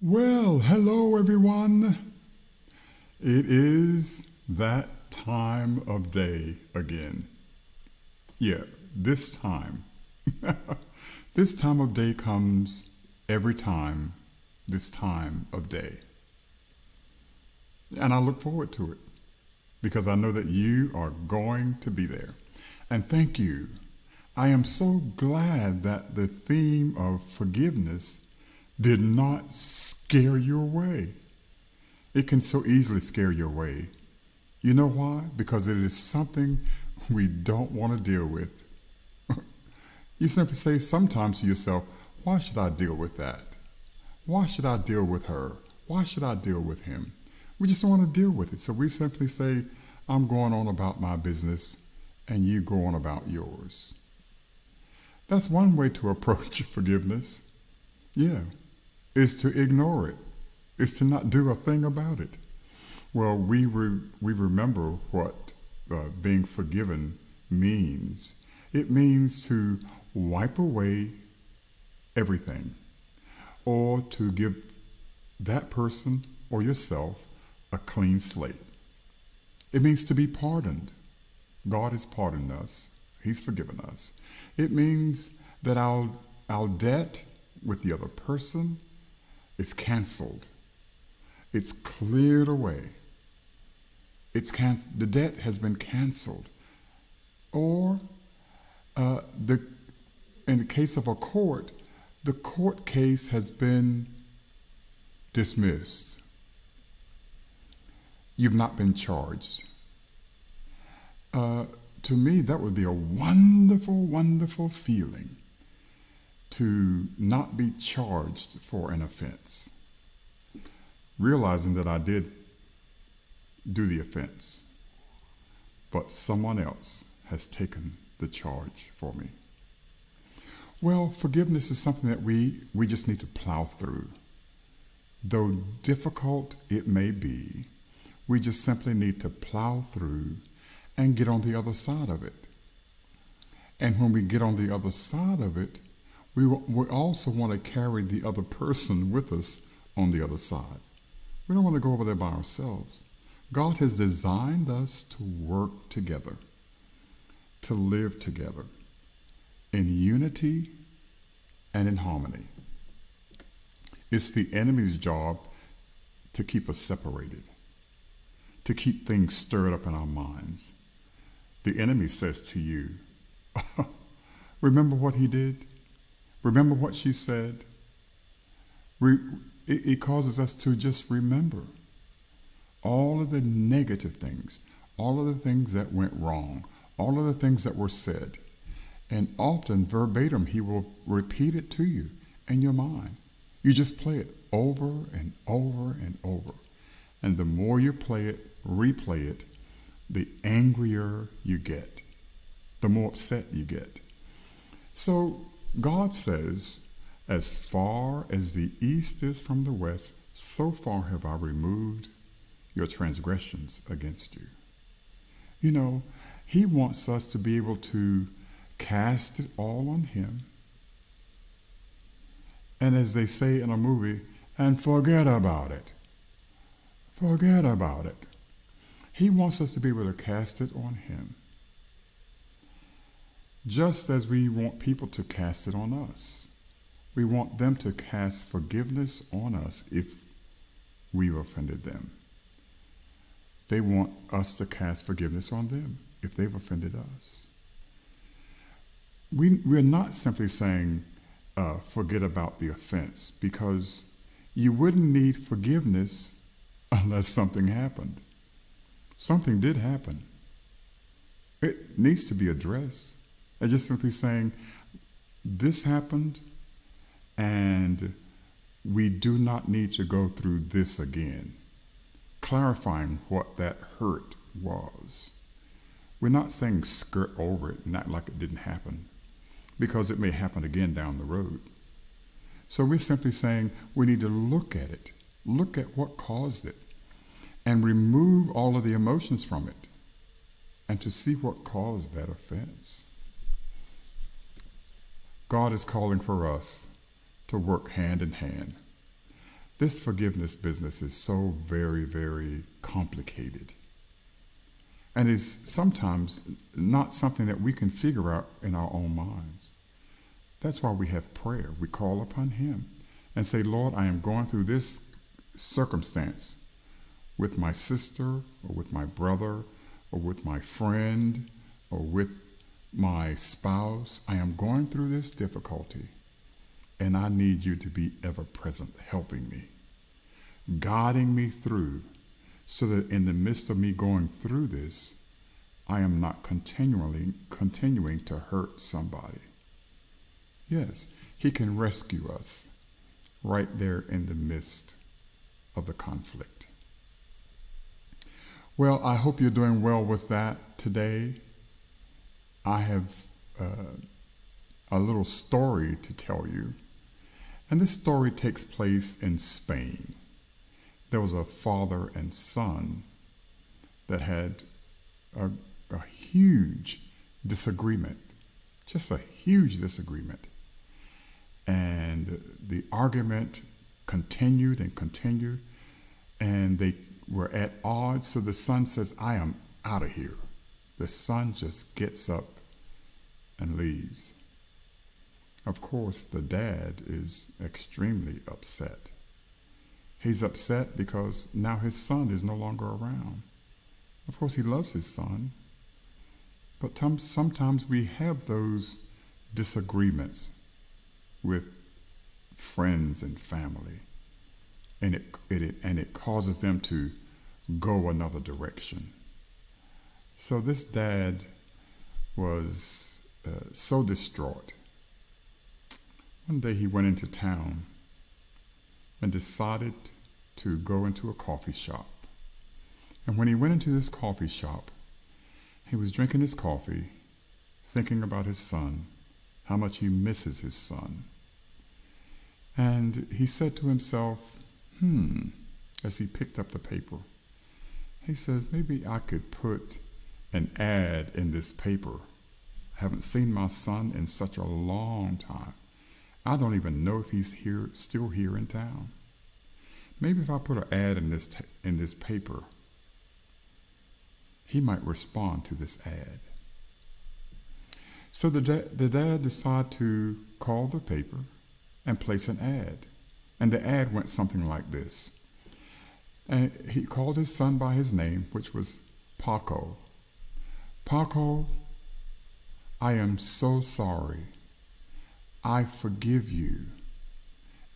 Well, hello everyone. It is that time of day again. Yeah, this time. This time of day comes every time this time of day. And I look forward to it because I know that you are going to be there. And thank you. I am so glad that the theme of forgiveness did not scare you away. It can so easily scare you away. You know why? Because it is something we don't want to deal with. You simply say sometimes to yourself, why should I deal with that? Why should I deal with her? Why should I deal with him? We just don't want to deal with it. So we simply say, I'm going on about my business and you go on about yours. That's one way to approach forgiveness. Yeah, is to ignore it, is to not do a thing about it. Well, we remember what being forgiven means. It means to wipe away everything, or to give that person or yourself a clean slate. It means to be pardoned. God has pardoned us. He's forgiven us. It means that our debt with the other person is canceled. It's cleared away. The debt has been canceled. Or in the case of a court, the court case has been dismissed. You've not been charged. To me, that would be a wonderful, wonderful feeling to not be charged for an offense. Realizing that I did do the offense, but someone else has taken the charge for me. Well, forgiveness is something that we just need to plow through. Though difficult it may be, we just simply need to plow through and get on the other side of it. And when we get on the other side of it, we also want to carry the other person with us on the other side. We don't want to go over there by ourselves. God has designed us to work together, to live together in unity and in harmony. It's the enemy's job to keep us separated, to keep things stirred up in our minds. The enemy says to you, remember what he did? Remember what she said? It causes us to just remember all of the negative things, all of the things that went wrong, all of the things that were said. And often, verbatim, he will repeat it to you in your mind. You just play it over and over and over. And the more you play it, replay it, the angrier you get, the more upset you get. So God says, as far as the east is from the west, so far have I removed your transgressions against you. You know, he wants us to be able to cast it all on him. And as they say in a movie, and forget about it. Forget about it. He wants us to be able to cast it on him. Just as we want people to cast it on us. We want them to cast forgiveness on us if we've offended them. They want us to cast forgiveness on them if they've offended us. We're not simply saying, forget about the offense, because you wouldn't need forgiveness unless something happened. Something did happen. It needs to be addressed. It's just simply saying, this happened, and we do not need to go through this again. Clarifying what that hurt was. We're not saying skirt over it, not like it didn't happen, because it may happen again down the road. So we're simply saying we need to look at it, look at what caused it, and remove all of the emotions from it, and to see what caused that offense. God is calling for us to work hand in hand, This forgiveness business is so very, very complicated. And is sometimes not something that we can figure out in our own minds. That's why we have prayer. We call upon Him and say, Lord, I am going through this circumstance with my sister or with my brother or with my friend or with my spouse. I am going through this difficulty, and I need you to be ever present, helping me, guiding me through, so that in the midst of me going through this, I am not continuing to hurt somebody. Yes, He can rescue us right there in the midst of the conflict. Well, I hope you're doing well with that today. I have a little story to tell you. And this story takes place in Spain. There was a father and son that had a huge disagreement, just a huge disagreement. And the argument continued and continued, and they were at odds. So the son says, I am out of here. The son just gets up and leaves. Of course, the dad is extremely upset. He's upset because now his son is no longer around. Of course, he loves his son. But sometimes we have those disagreements with friends and family, and it causes them to go another direction. So this dad was so distraught. One day he went into town and decided to go into a coffee shop. And when he went into this coffee shop, he was drinking his coffee, thinking about his son, how much he misses his son. And he said to himself, as he picked up the paper, he says, maybe I could put an ad in this paper. I haven't seen my son in such a long time. I don't even know if he's still here in town. Maybe if I put an ad in this paper, he might respond to this ad. So the dad decided to call the paper and place an ad. And the ad went something like this. And he called his son by his name, which was Paco. Paco, I am so sorry. I forgive you,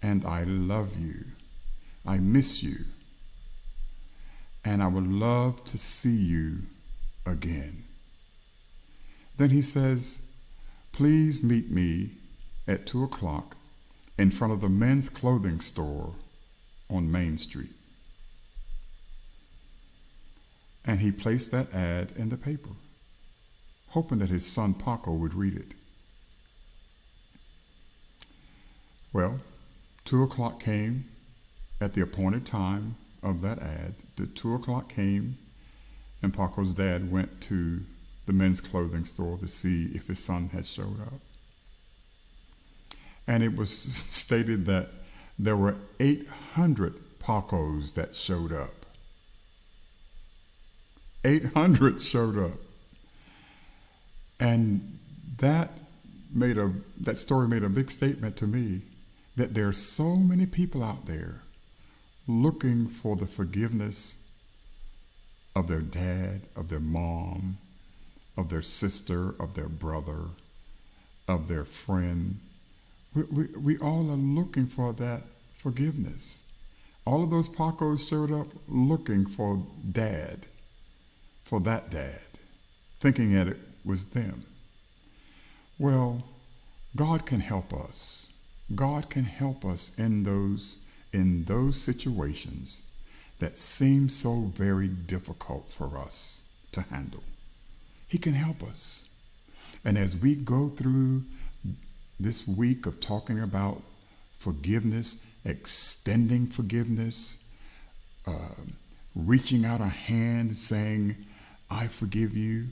and I love you. I miss you, and I would love to see you again. Then he says, please meet me at 2:00 in front of the men's clothing store on Main Street. And he placed that ad in the paper, hoping that his son Paco would read it. Well, 2:00 came at the appointed time of that ad. The 2:00 came, and Paco's dad went to the men's clothing store to see if his son had showed up. And it was stated that there were 800 Pacos that showed up. 800 showed up. And that story made a big statement to me, that there are so many people out there looking for the forgiveness of their dad, of their mom, of their sister, of their brother, of their friend. We all are looking for that forgiveness. All of those Pacos showed up looking for dad, for that dad, thinking that it was them. Well, God can help us. God can help us in those situations that seem so very difficult for us to handle. He can help us. And as we go through this week of talking about forgiveness, extending forgiveness, reaching out a hand saying, I forgive you,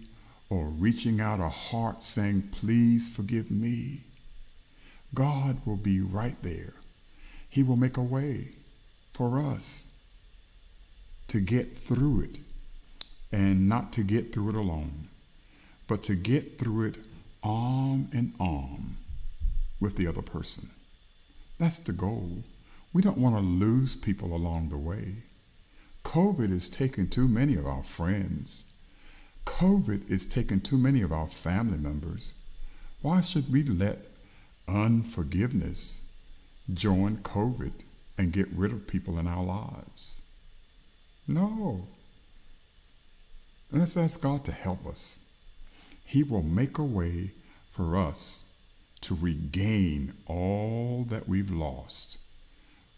or reaching out a heart saying, please forgive me, God will be right there. He will make a way. for us to get through it, and not to get through it alone, but to get through it arm in arm with the other person. That's the goal. We don't want to lose people along the way. COVID is taking too many of our friends. COVID is taking too many of our family members. Why should we let unforgiveness join COVID and get rid of people in our lives? No. Let's ask God to help us. He will make a way for us to regain all that we've lost.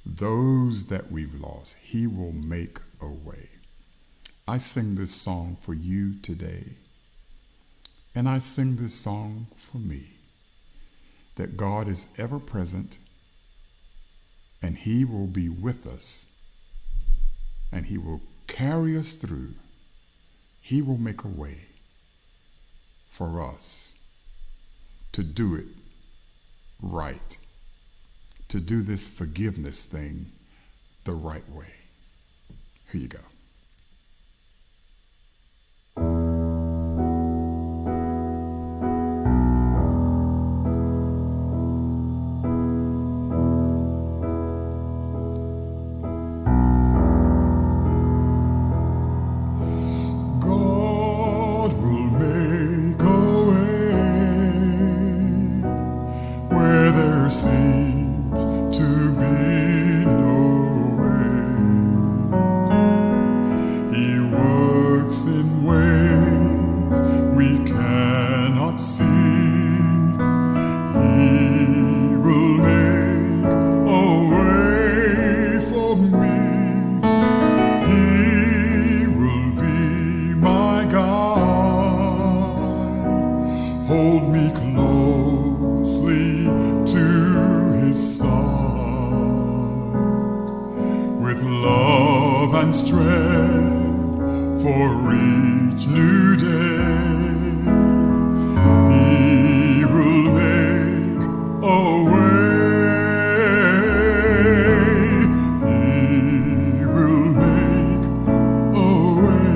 Those that we've lost, He will make a way. I sing this song for you today, and I sing this song for me, that God is ever present, and He will be with us, and He will carry us through. He will make a way for us to do it right, to do this forgiveness thing the right way. Here you go. Seems to be no way. He works in ways we cannot see. He will make a way for me. He will be my guide. Hold me closely to His side, with love and strength for each new day. He will make a way. He will make a way.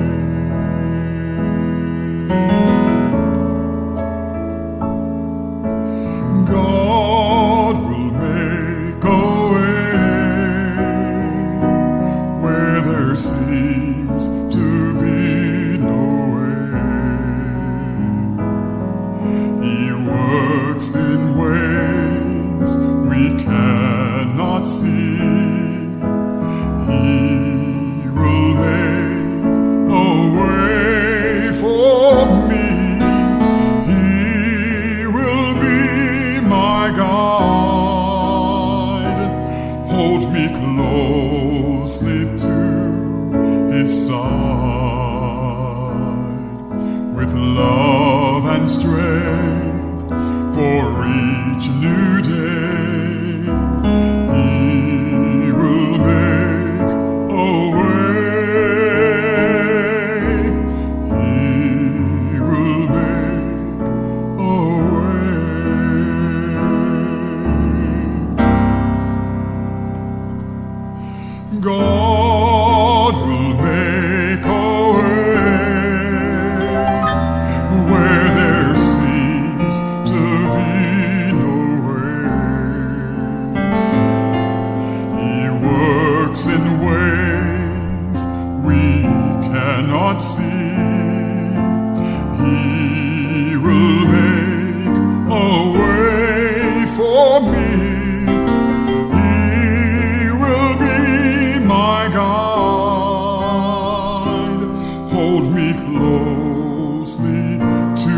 God will make a way where there seems to be no way. He works in ways we cannot see. He will make a way for me. He will be my guide. Hold me closely to His side, with love and strength for each new day. He will make a way. He will make a way. God will make a way where there seems to be no way. He works in ways we cannot see. He will make a way for me. He will be my guide. Hold me closely to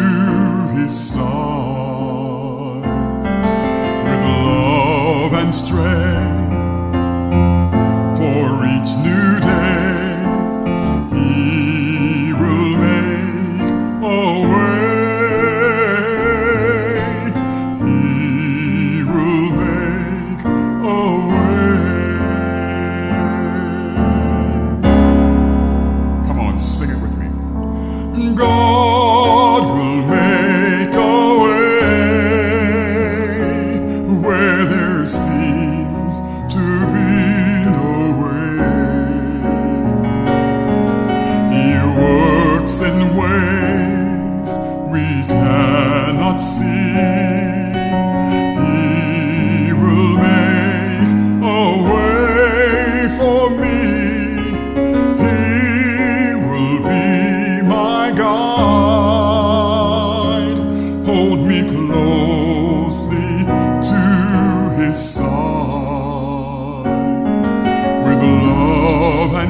His side, with love and strength for each new day. He will make a way. He will make a way. Come on, sing it with me. God will make a way where there seems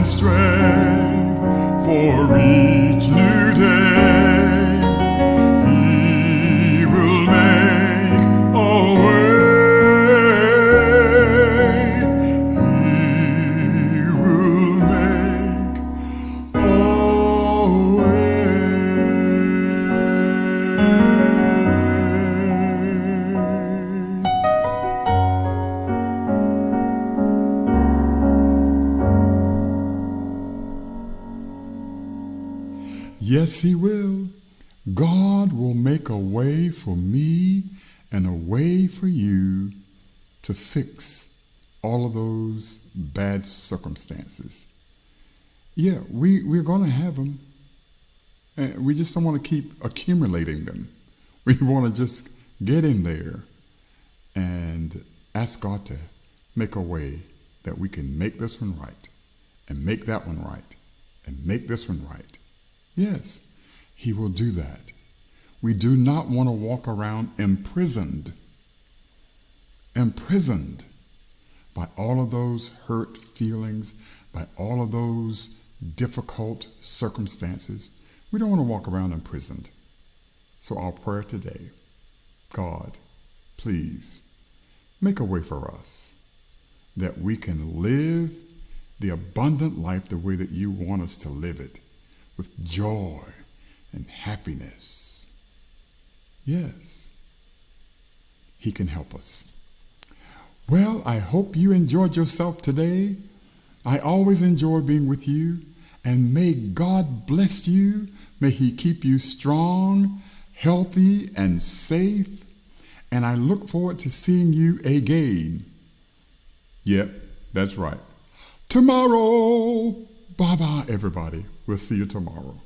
strength for each new day. He will make a way. He will make a way. Yes, He will. God will make a way for me and a way for you to fix all of those bad circumstances. Yeah, we're going to have them. And we just don't want to keep accumulating them. We want to just get in there and ask God to make a way that we can make this one right, and make that one right, and make this one right. Yes, He will do that. We do not want to walk around imprisoned by all of those hurt feelings, by all of those difficult circumstances. We don't want to walk around imprisoned. So our prayer today, God, please make a way for us that we can live the abundant life the way that you want us to live it, with joy and happiness. Yes, He can help us. Well, I hope you enjoyed yourself today. I always enjoy being with you, and may God bless you. May He keep you strong, healthy, and safe. And I look forward to seeing you again. Yep, that's right. Tomorrow. Bye-bye, everybody. We'll see you tomorrow.